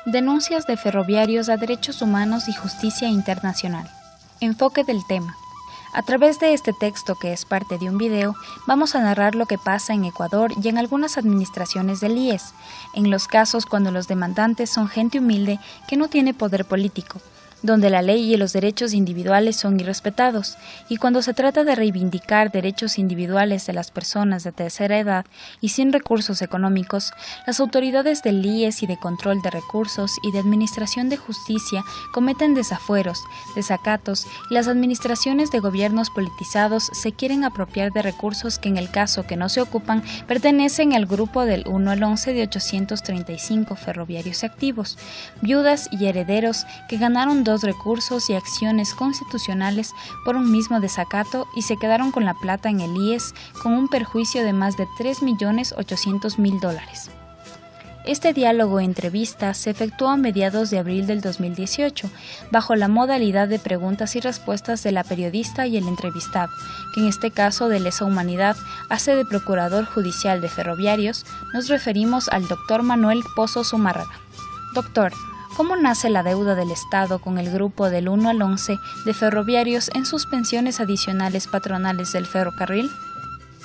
Denuncias de ferroviarios a derechos humanos y justicia internacional. Enfoque del tema. A través de este texto, que es parte de un video, vamos a narrar lo que pasa en Ecuador y en algunas administraciones del IES, en los casos cuando los demandantes son gente humilde que no tiene poder político, donde la ley y los derechos individuales son irrespetados, y cuando se trata de reivindicar derechos individuales de las personas de tercera edad y sin recursos económicos, las autoridades del IES y de control de recursos y de administración de justicia cometen desafueros, desacatos, y las administraciones de gobiernos politizados se quieren apropiar de recursos que en el caso que no se ocupan pertenecen al grupo del 1 al 11 de 835 ferroviarios activos, viudas y herederos que ganaron dos recursos y acciones constitucionales por un mismo desacato y se quedaron con la plata en el IES con un perjuicio de más de $3.800.000. Este diálogo e entrevista se efectuó a mediados de abril del 2018, bajo la modalidad de preguntas y respuestas de la periodista y el entrevistado, que en este caso de lesa humanidad hace de Procurador Judicial de Ferroviarios. Nos referimos al Dr. Manuel Pozo Zumárraga. Doctor, ¿cómo nace la deuda del Estado con el grupo del 1 al 11 de ferroviarios en sus pensiones adicionales patronales del ferrocarril?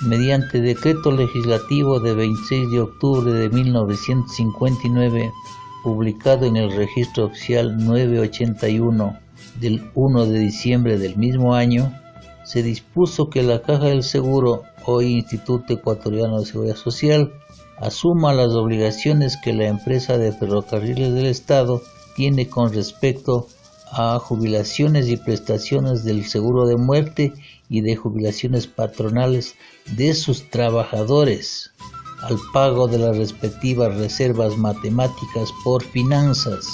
Mediante decreto legislativo de 26 de octubre de 1959, publicado en el Registro Oficial 981 del 1 de diciembre del mismo año, se dispuso que la Caja del Seguro, hoy Instituto Ecuatoriano de Seguridad Social, asuma las obligaciones que la empresa de ferrocarriles del Estado tiene con respecto a jubilaciones y prestaciones del seguro de muerte y de jubilaciones patronales de sus trabajadores, al pago de las respectivas reservas matemáticas por finanzas,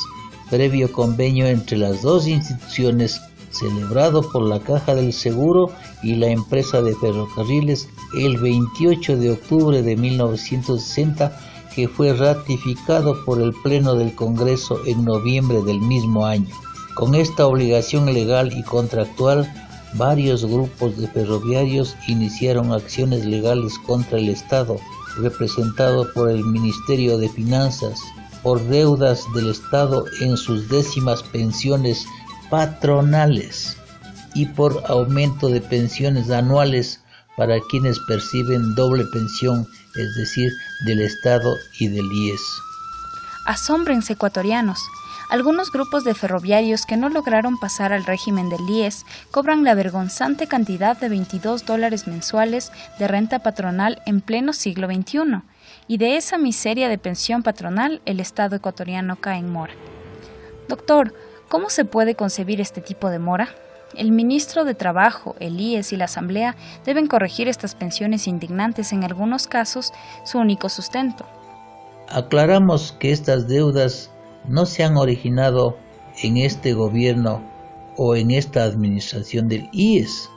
previo convenio entre las dos instituciones celebrado por la Caja del Seguro y la empresa de ferrocarriles el 28 de octubre de 1960, que fue ratificado por el Pleno del Congreso en noviembre del mismo año. Con esta obligación legal y contractual, varios grupos de ferroviarios iniciaron acciones legales contra el Estado, representado por el Ministerio de Finanzas, por deudas del Estado en sus décimas pensiones patronales y por aumento de pensiones anuales para quienes perciben doble pensión, es decir, del Estado y del IES. Asómbrense, ecuatorianos. Algunos grupos de ferroviarios que no lograron pasar al régimen del IES cobran la vergonzante cantidad de $22 mensuales de renta patronal en pleno siglo XXI, y de esa miseria de pensión patronal el Estado ecuatoriano cae en mora. Doctor, ¿cómo se puede concebir este tipo de mora? El ministro de Trabajo, el IES y la Asamblea deben corregir estas pensiones indignantes, en algunos casos su único sustento. Aclaramos que estas deudas no se han originado en este gobierno o en esta administración del IES.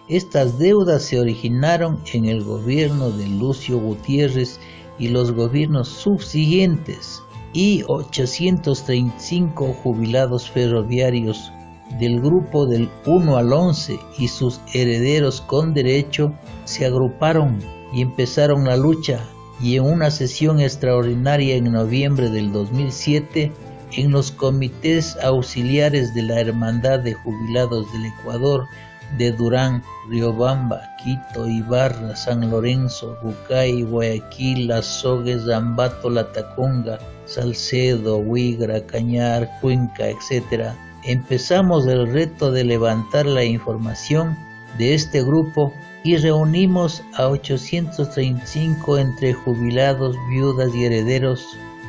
Estas deudas se originaron en el gobierno de Lucio Gutiérrez y los gobiernos subsiguientes, y 835 jubilados ferroviarios del grupo del 1 al 11 y sus herederos con derecho se agruparon y empezaron la lucha, y en una sesión extraordinaria en noviembre del 2007, en los comités auxiliares de la Hermandad de Jubilados del Ecuador de Durán, Riobamba, Quito, Ibarra, San Lorenzo, Bucay, Guayaquil, Azogues, Ambato, Latacunga, Salcedo, Huigra, Cañar, Cuenca, etc., empezamos el reto de levantar la información de este grupo y reunimos a 835 entre jubilados, viudas y herederos.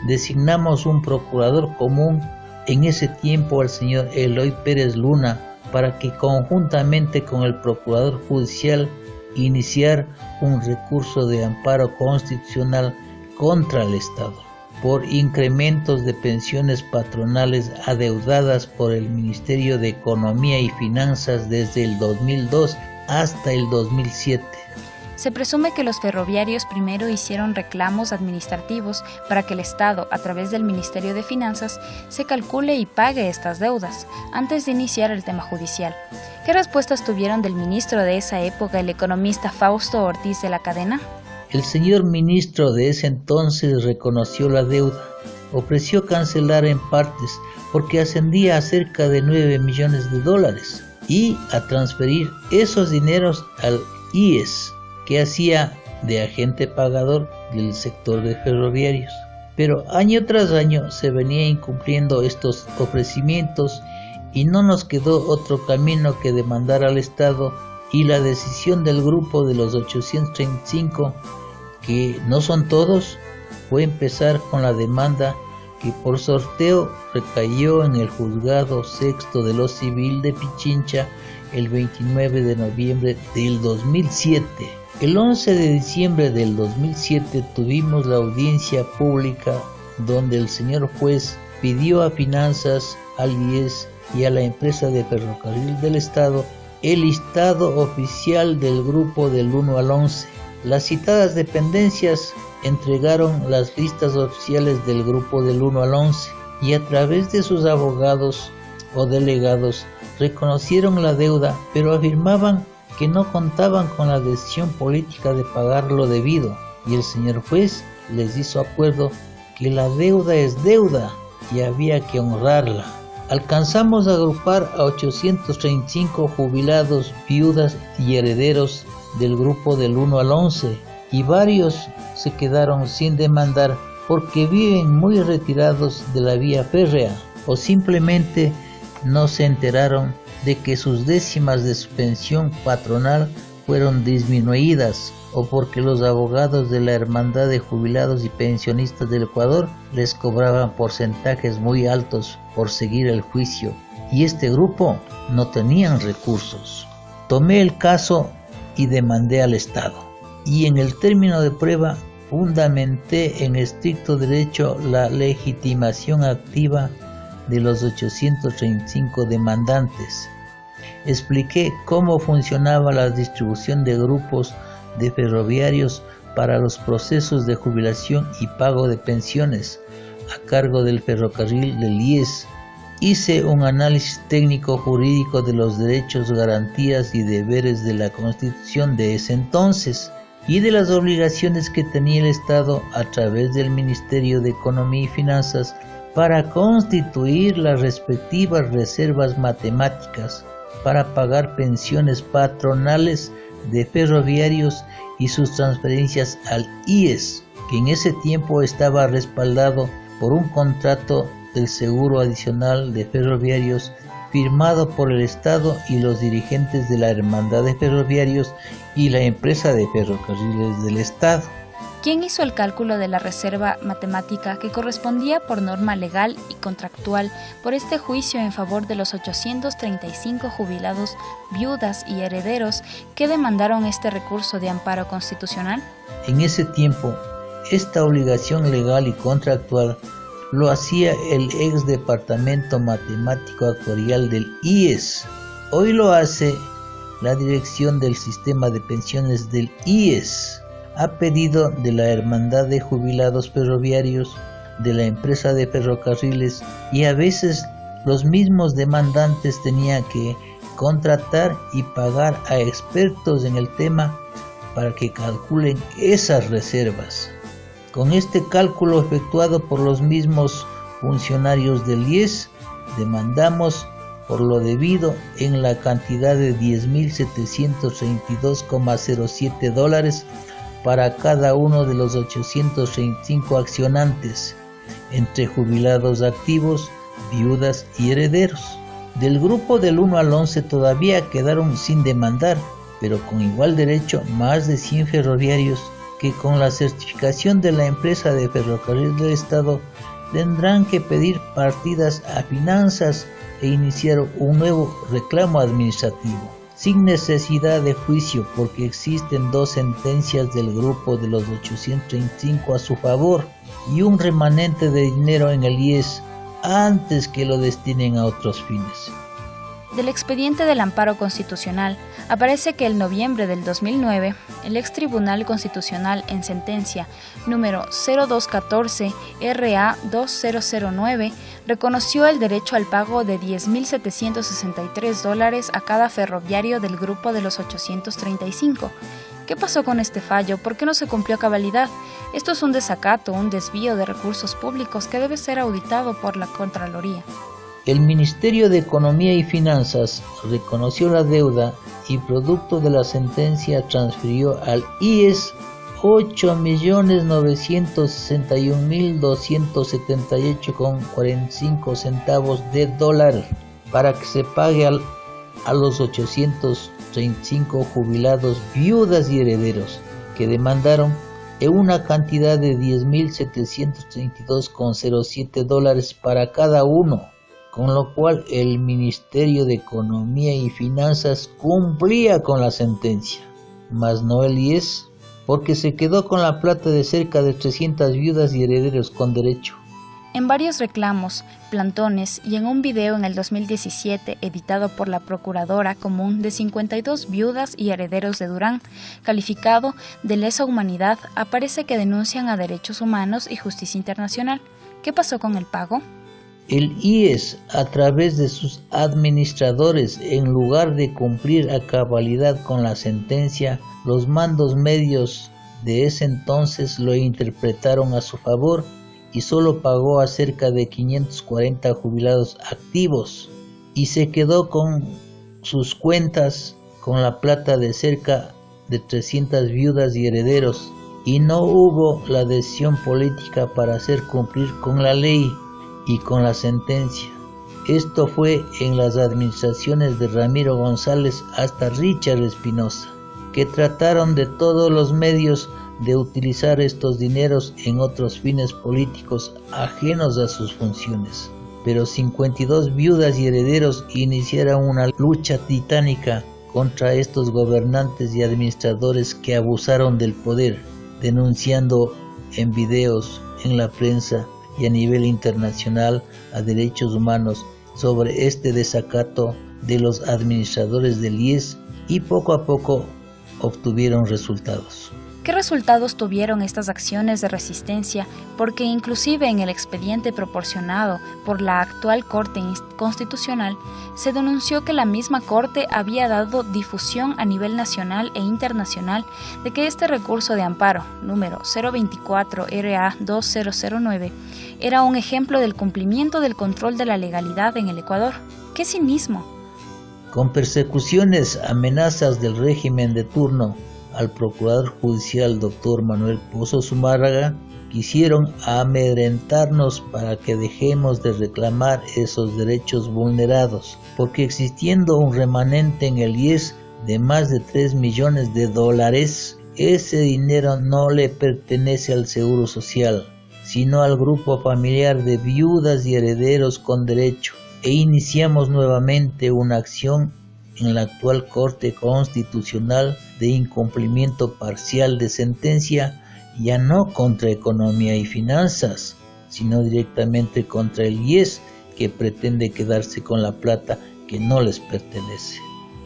Designamos un procurador común, en ese tiempo al señor Eloy Pérez Luna, para que conjuntamente con el Procurador Judicial iniciar un recurso de amparo constitucional contra el Estado por incrementos de pensiones patronales adeudadas por el Ministerio de Economía y Finanzas desde el 2002 hasta el 2007. Se presume que los ferroviarios primero hicieron reclamos administrativos para que el Estado, a través del Ministerio de Finanzas, se calcule y pague estas deudas, antes de iniciar el tema judicial. ¿Qué respuestas tuvieron del ministro de esa época, el economista Fausto Ortiz de la Cadena? El señor ministro de ese entonces reconoció la deuda ofreció cancelar en partes porque ascendía a cerca de 9 millones de dólares y a transferir esos dineros al IES, que hacía de agente pagador del sector de ferroviarios. Pero año tras año se venía incumpliendo estos ofrecimientos y no nos quedó otro camino que demandar al Estado, y la decisión del grupo de los 835, que no son todos, fue empezar con la demanda que por sorteo recayó en el Juzgado Sexto de lo Civil de Pichincha el 29 de noviembre del 2007. El 11 de diciembre del 2007 tuvimos la audiencia pública donde el señor juez pidió a Finanzas, al IES y a la empresa de ferrocarril del Estado el listado oficial del grupo del 1 al 11. Las citadas dependencias entregaron las listas oficiales del grupo del 1 al 11 y a través de sus abogados o delegados reconocieron la deuda, pero afirmaban que no contaban con la decisión política de pagar lo debido, y el señor juez les hizo acuerdo que la deuda es deuda y había que honrarla. Alcanzamos a agrupar a 835 jubilados, viudas y herederos del grupo del 1 al 11, y varios se quedaron sin demandar porque viven muy retirados de la vía férrea o simplemente no se enteraron de que sus décimas de su pensión patronal fueron disminuidas, o porque los abogados de la Hermandad de Jubilados y Pensionistas del Ecuador les cobraban porcentajes muy altos por seguir el juicio, y este grupo no tenían recursos. Tomé el caso y demandé al Estado, y en el término de prueba fundamenté en estricto derecho la legitimación activa de los 835 demandantes. Expliqué cómo funcionaba la distribución de grupos de ferroviarios para los procesos de jubilación y pago de pensiones a cargo del ferrocarril del IES. Hice un análisis técnico jurídico de los derechos, garantías y deberes de la Constitución de ese entonces y de las obligaciones que tenía el Estado a través del Ministerio de Economía y Finanzas para constituir las respectivas reservas matemáticas para pagar pensiones patronales de ferroviarios y sus transferencias al IES, que en ese tiempo estaba respaldado por un contrato del seguro adicional de ferroviarios firmado por el Estado y los dirigentes de la Hermandad de Ferroviarios y la empresa de ferrocarriles del Estado. ¿Quién hizo el cálculo de la reserva matemática que correspondía por norma legal y contractual por este juicio en favor de los 835 jubilados, viudas y herederos que demandaron este recurso de amparo constitucional? En ese tiempo, esta obligación legal y contractual lo hacía el ex Departamento Matemático Actuarial del IES. Hoy lo hace la Dirección del Sistema de Pensiones del IES, a pedido de la Hermandad de Jubilados Ferroviarios, de la empresa de ferrocarriles, y a veces los mismos demandantes tenían que contratar y pagar a expertos en el tema para que calculen esas reservas. Con este cálculo efectuado por los mismos funcionarios del IES, demandamos por lo debido en la cantidad de $10.732,07 para cada uno de los 835 accionantes, entre jubilados activos, viudas y herederos. Del grupo del 1 al 11 todavía quedaron sin demandar, pero con igual derecho más de 100 ferroviarios que con la certificación de la empresa de ferrocarril del Estado tendrán que pedir partidas a Finanzas e iniciar un nuevo reclamo administrativo, sin necesidad de juicio, porque existen 2 sentencias del grupo de los 835 a su favor y un remanente de dinero en el IES antes que lo destinen a otros fines. Del expediente del amparo constitucional aparece que en noviembre del 2009, el ex Tribunal Constitucional en sentencia número 0214 RA 2009 reconoció el derecho al pago de $10.763 a cada ferroviario del grupo de los 835, ¿Qué pasó con este fallo? ¿Por qué no se cumplió a cabalidad? Esto es un desacato, un desvío de recursos públicos que debe ser auditado por la Contraloría. El Ministerio de Economía y Finanzas reconoció la deuda y producto de la sentencia transfirió al IES 8.961.278,45 centavos de dólar para que se pague a los 835 jubilados, viudas y herederos que demandaron en una cantidad de $10.732,07 para cada uno, con lo cual el Ministerio de Economía y Finanzas cumplía con la sentencia, mas no el IES, porque se quedó con la plata de cerca de 300 viudas y herederos con derecho. En varios reclamos, plantones y en un video en el 2017 editado por la Procuradora Común de 52 viudas y herederos de Durán, calificado de lesa humanidad, aparece que denuncian a derechos humanos y justicia internacional. ¿Qué pasó con el pago? El IES, a través de sus administradores, en lugar de cumplir a cabalidad con la sentencia, los mandos medios de ese entonces lo interpretaron a su favor y solo pagó a cerca de 540 jubilados activos y se quedó con sus cuentas con la plata de cerca de 300 viudas y herederos, y no hubo la decisión política para hacer cumplir con la ley y con la sentencia. Esto fue en las administraciones de Ramiro González hasta Richard Espinosa, que trataron de todos los medios de utilizar estos dineros en otros fines políticos ajenos a sus funciones. Pero 52 viudas y herederos iniciaron una lucha titánica contra estos gobernantes y administradores que abusaron del poder, denunciando en videos, en la prensa y a nivel internacional a derechos humanos sobre este desacato de los administradores del IES, y poco a poco obtuvieron resultados. ¿Qué resultados tuvieron estas acciones de resistencia? Porque inclusive en el expediente proporcionado por la actual Corte Constitucional se denunció que la misma Corte había dado difusión a nivel nacional e internacional de que este recurso de amparo, número 024 RA 2009, era un ejemplo del cumplimiento del control de la legalidad en el Ecuador. ¡Qué cinismo! Con persecuciones, amenazas del régimen de turno al procurador judicial Dr. Manuel Pozo Zumárraga, quisieron amedrentarnos para que dejemos de reclamar esos derechos vulnerados, porque existiendo un remanente en el IES de más de 3 millones de dólares, ese dinero no le pertenece al Seguro Social, sino al grupo familiar de viudas y herederos con derecho, e iniciamos nuevamente una acción en la actual Corte Constitucional de incumplimiento parcial de sentencia, ya no contra Economía y Finanzas, sino directamente contra el IES, que pretende quedarse con la plata que no les pertenece.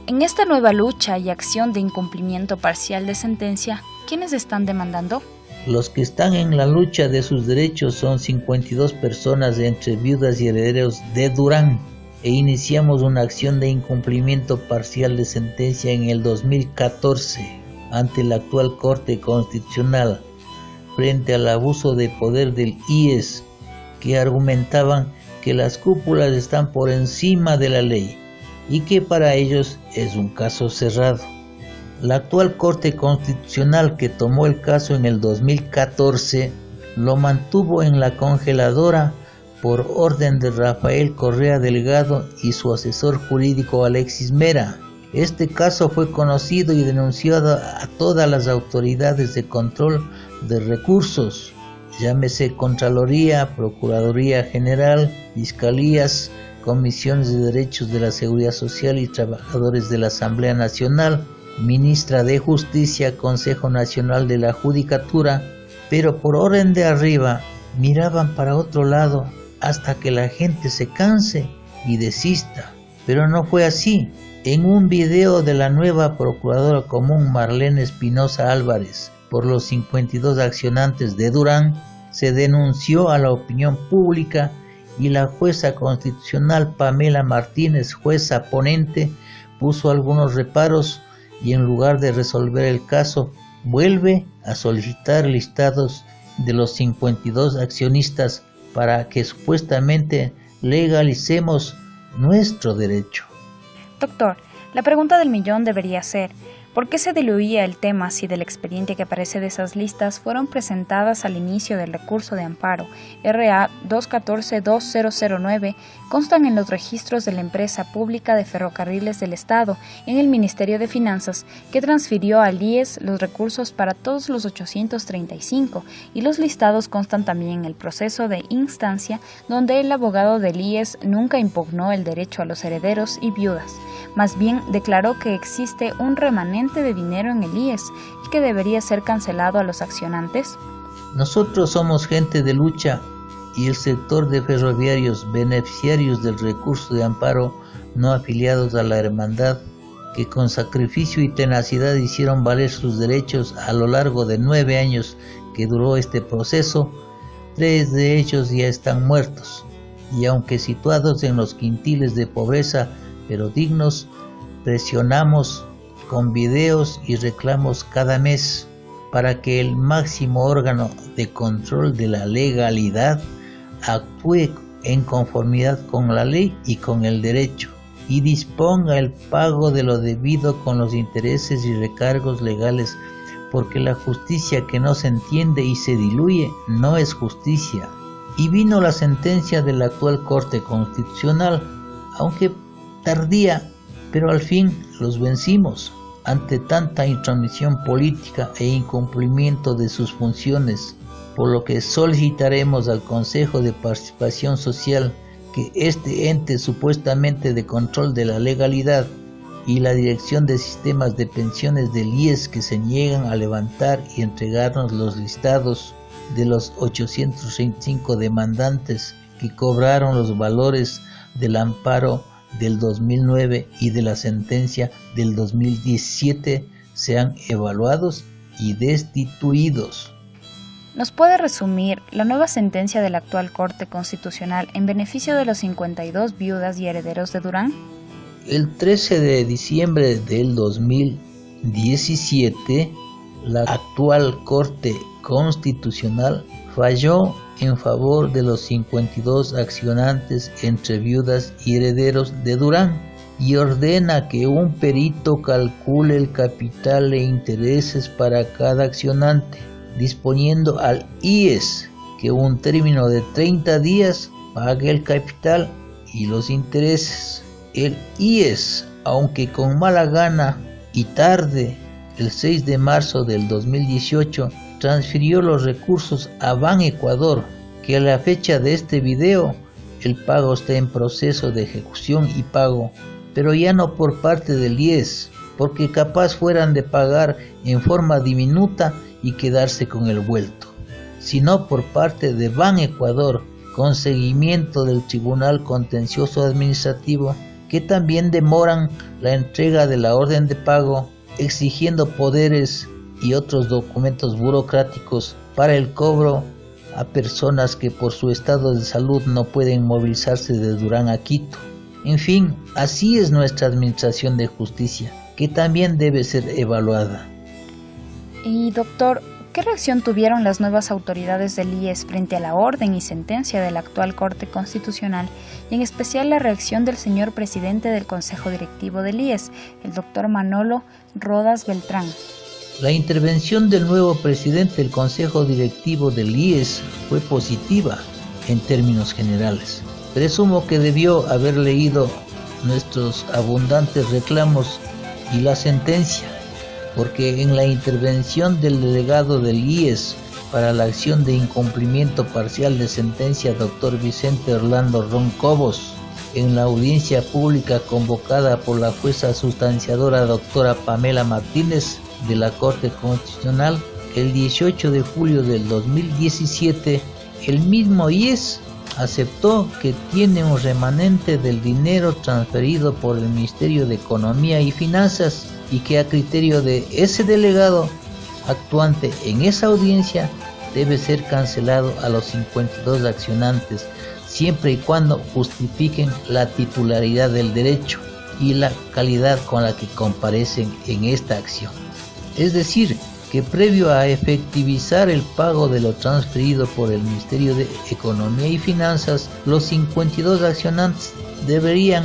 En esta nueva lucha y acción de incumplimiento parcial de sentencia, ¿quiénes están demandando? Los que están en la lucha de sus derechos son 52 personas entre viudas y herederos de Durán, e iniciamos una acción de incumplimiento parcial de sentencia en el 2014 ante la actual Corte Constitucional frente al abuso de poder del IES, que argumentaban que las cúpulas están por encima de la ley y que para ellos es un caso cerrado. La actual Corte Constitucional, que tomó el caso en el 2014, lo mantuvo en la congeladora por orden de Rafael Correa Delgado y su asesor jurídico Alexis Mera. Este caso fue conocido y denunciado a todas las autoridades de control de recursos, llámese Contraloría, Procuraduría General, Fiscalías, Comisiones de Derechos de la Seguridad Social y Trabajadores de la Asamblea Nacional, Ministra de Justicia, Consejo Nacional de la Judicatura, pero por orden de arriba miraban para otro lado hasta que la gente se canse y desista. Pero no fue así. En un video de la nueva Procuradora Común Marlene Espinosa Álvarez por los 52 accionantes de Durán, se denunció a la opinión pública y la jueza constitucional Pamela Martínez, jueza ponente, puso algunos reparos y en lugar de resolver el caso, vuelve a solicitar listados de los 52 accionistas para que supuestamente legalicemos nuestro derecho. Doctor, la pregunta del millón debería ser, ¿por qué se diluía el tema si del expediente que aparece de esas listas fueron presentadas al inicio del recurso de amparo RA 214-2009 constan en los registros de la empresa pública de ferrocarriles del Estado en el Ministerio de Finanzas, que transfirió al IES los recursos para todos los 835, y los listados constan también en el proceso de instancia donde el abogado del IES nunca impugnó el derecho a los herederos y viudas, más bien declaró que existe un remanente de dinero en el IES y que debería ser cancelado a los accionantes? Nosotros somos gente de lucha y el sector de ferroviarios beneficiarios del recurso de amparo no afiliados a la hermandad que con sacrificio y tenacidad hicieron valer sus derechos a lo largo de 9 años que duró este proceso. 3 de ellos ya están muertos y aunque situados en los quintiles de pobreza pero dignos, presionamos con videos y reclamos cada mes para que el máximo órgano de control de la legalidad actúe en conformidad con la ley y con el derecho y disponga el pago de lo debido con los intereses y recargos legales, porque la justicia que no se entiende y se diluye no es justicia. Y vino la sentencia de la actual Corte Constitucional, aunque tardía, pero al fin los vencimos ante tanta intromisión política e incumplimiento de sus funciones, por lo que solicitaremos al Consejo de Participación Social que este ente supuestamente de control de la legalidad y la Dirección de Sistemas de Pensiones del IES que se niegan a levantar y entregarnos los listados de los 835 demandantes que cobraron los valores del amparo del 2009 y de la sentencia del 2017 sean evaluados y destituidos. ¿Nos puede resumir la nueva sentencia de la actual Corte Constitucional en beneficio de los 52 viudas y herederos de Durán? El 13 de diciembre del 2017, la actual Corte Constitucional falló en favor de los 52 accionantes entre viudas y herederos de Durán y ordena que un perito calcule el capital e intereses para cada accionante, disponiendo al IES que un término de 30 días pague el capital y los intereses. El IES, aunque con mala gana y tarde, el 6 de marzo del 2018, transfirió los recursos a Ban Ecuador, que a la fecha de este video, el pago está en proceso de ejecución y pago, pero ya no por parte del IES, porque capaz fueran de pagar en forma diminuta y quedarse con el vuelto, sino por parte de Ban Ecuador, con seguimiento del Tribunal Contencioso Administrativo, que también demoran la entrega de la orden de pago, exigiendo poderes y otros documentos burocráticos para el cobro a personas que por su estado de salud no pueden movilizarse de Durán a Quito. En fin, así es nuestra administración de justicia, que también debe ser evaluada. Y doctor, ¿qué reacción tuvieron las nuevas autoridades del IES frente a la orden y sentencia de la actual Corte Constitucional, y en especial la reacción del señor presidente del Consejo Directivo del IES, el doctor Manolo Rodas Beltrán? La intervención del nuevo presidente del Consejo Directivo del IES fue positiva en términos generales. Presumo que debió haber leído nuestros abundantes reclamos y la sentencia, porque en la intervención del delegado del IES para la acción de incumplimiento parcial de sentencia Dr. Vicente Orlando Roncobos, en la audiencia pública convocada por la jueza sustanciadora doctora Pamela Martínez de la Corte Constitucional el 18 de julio del 2017, el mismo IES aceptó que tiene un remanente del dinero transferido por el Ministerio de Economía y Finanzas y que a criterio de ese delegado actuante en esa audiencia debe ser cancelado a los 52 accionantes, siempre y cuando justifiquen la titularidad del derecho. y la calidad con la que comparecen en esta acción. Es decir, que previo a efectivizar el pago de lo transferido por el Ministerio de Economía y Finanzas, los 52 accionantes deberían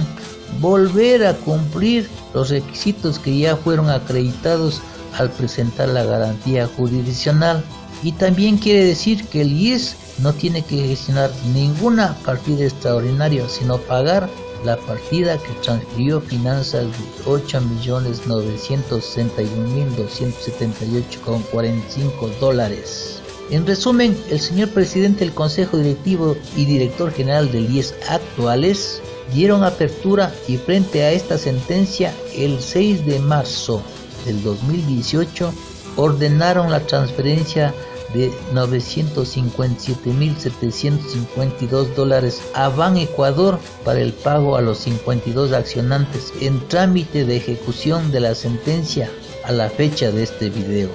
volver a cumplir los requisitos que ya fueron acreditados al presentar la garantía jurisdiccional. Y también quiere decir que el IES no tiene que gestionar ninguna partida extraordinaria, sino pagar la partida que transfirió Finanzas de $8.961.278,45. En resumen, el señor presidente del Consejo Directivo y director general del IES actuales dieron apertura y frente a esta sentencia el 6 de marzo del 2018 ordenaron la transferencia de $957.752 a Ban Ecuador para el pago a los 52 accionantes en trámite de ejecución de la sentencia a la fecha de este video.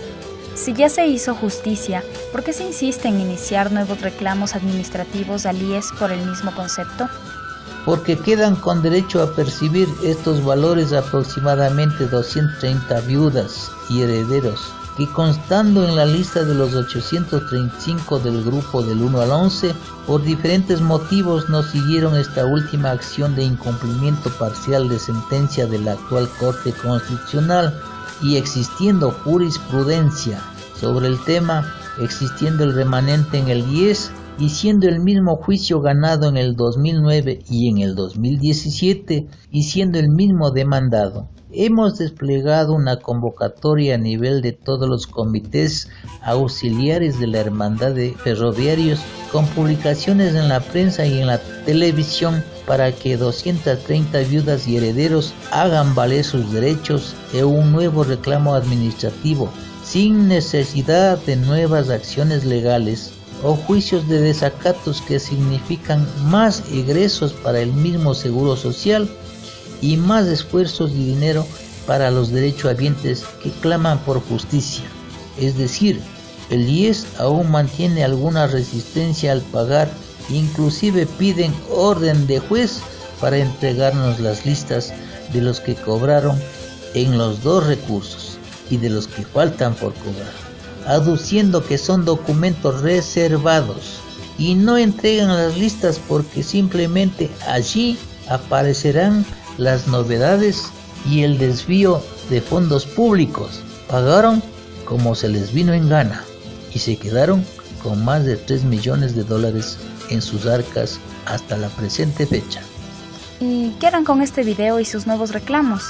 Si ya se hizo justicia, ¿por qué se insiste en iniciar nuevos reclamos administrativos al IES por el mismo concepto? Porque quedan con derecho a percibir estos valores aproximadamente 230 viudas y herederos, que constando en la lista de los 835 del grupo del 1 al 11, por diferentes motivos no siguieron esta última acción de incumplimiento parcial de sentencia de la actual Corte Constitucional, y existiendo jurisprudencia sobre el tema, existiendo el remanente en el IES, y siendo el mismo juicio ganado en el 2009 y en el 2017, y siendo el mismo demandado, hemos desplegado una convocatoria a nivel de todos los comités auxiliares de la Hermandad de Ferroviarios, con publicaciones en la prensa y en la televisión, para que 230 viudas y herederos hagan valer sus derechos en un nuevo reclamo administrativo, sin necesidad de nuevas acciones legales o juicios de desacatos que significan más egresos para el mismo Seguro Social y más esfuerzos y dinero para los derechohabientes que claman por justicia. Es decir, el IES aún mantiene alguna resistencia al pagar, inclusive piden orden de juez para entregarnos las listas de los que cobraron en los dos recursos y de los que faltan por cobrar, aduciendo que son documentos reservados, y no entregan las listas porque simplemente allí aparecerán las novedades y el desvío de fondos públicos. Pagaron como se les vino en gana y se quedaron con más de $3 millones en sus arcas hasta la presente fecha. ¿Y qué harán con este video y sus nuevos reclamos?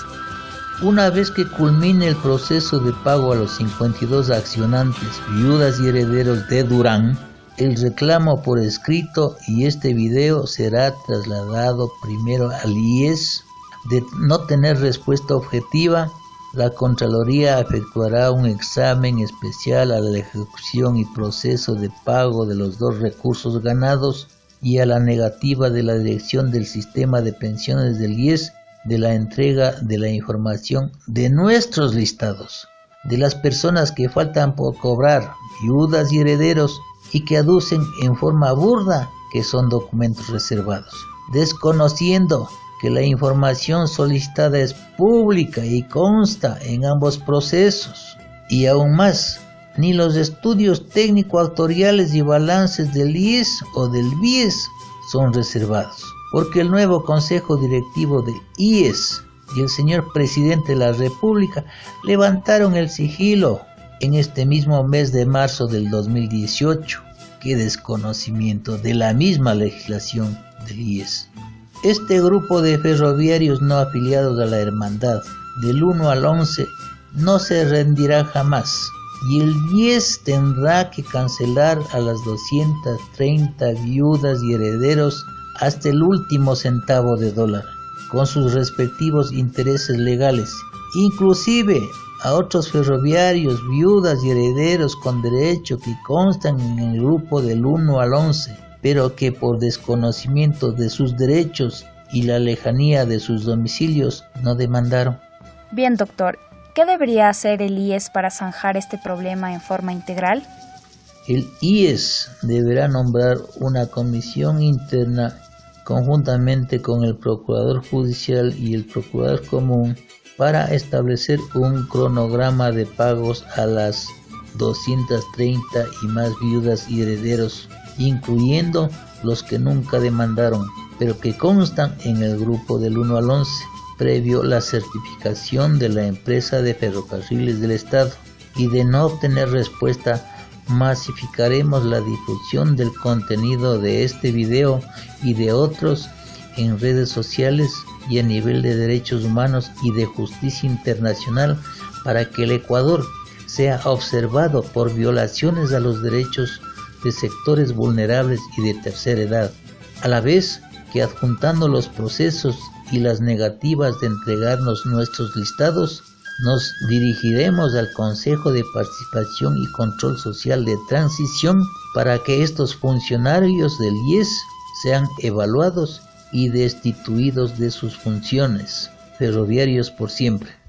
Una vez que culmine el proceso de pago a los 52 accionantes, viudas y herederos de Durán, el reclamo por escrito y este video será trasladado primero al IES. De no tener respuesta objetiva, la Contraloría efectuará un examen especial a la ejecución y proceso de pago de los dos recursos ganados y a la negativa de la Dirección del Sistema de Pensiones del IES de la entrega de la información de nuestros listados, de las personas que faltan por cobrar, viudas y herederos, y que aducen en forma burda que son documentos reservados, desconociendo que la información solicitada es pública y consta en ambos procesos. Y aún más, ni los estudios técnico-actuariales y balances del IES o del BIES son reservados, porque el nuevo Consejo Directivo del IES y el señor Presidente de la República levantaron el sigilo en este mismo mes de marzo del 2018. ¡Qué desconocimiento de la misma legislación del IES! Este grupo de ferroviarios no afiliados a la hermandad del 1 al 11 no se rendirá jamás, y el IES tendrá que cancelar a las 230 viudas y herederos hasta el último centavo de dólar, con sus respectivos intereses legales, inclusive a otros ferroviarios, viudas y herederos con derecho que constan en el grupo del 1 al 11, pero que por desconocimiento de sus derechos y la lejanía de sus domicilios no demandaron. Bien, doctor, ¿qué debería hacer el IES para zanjar este problema en forma integral? El IES deberá nombrar una comisión interna conjuntamente con el Procurador Judicial y el Procurador Común, para establecer un cronograma de pagos a las 230 y más viudas y herederos, incluyendo los que nunca demandaron, pero que constan en el grupo del 1 al 11, previo la certificación de la empresa de ferrocarriles del Estado. Y de no obtener respuesta, masificaremos la difusión del contenido de este video y de otros en redes sociales y a nivel de derechos humanos y de justicia internacional, para que el Ecuador sea observado por violaciones a los derechos de sectores vulnerables y de tercera edad, a la vez que adjuntando los procesos y las negativas de entregarnos nuestros listados, nos dirigiremos al Consejo de Participación y Control Social de Transición para que estos funcionarios del IES sean evaluados y destituidos de sus funciones. Ferroviarios por siempre.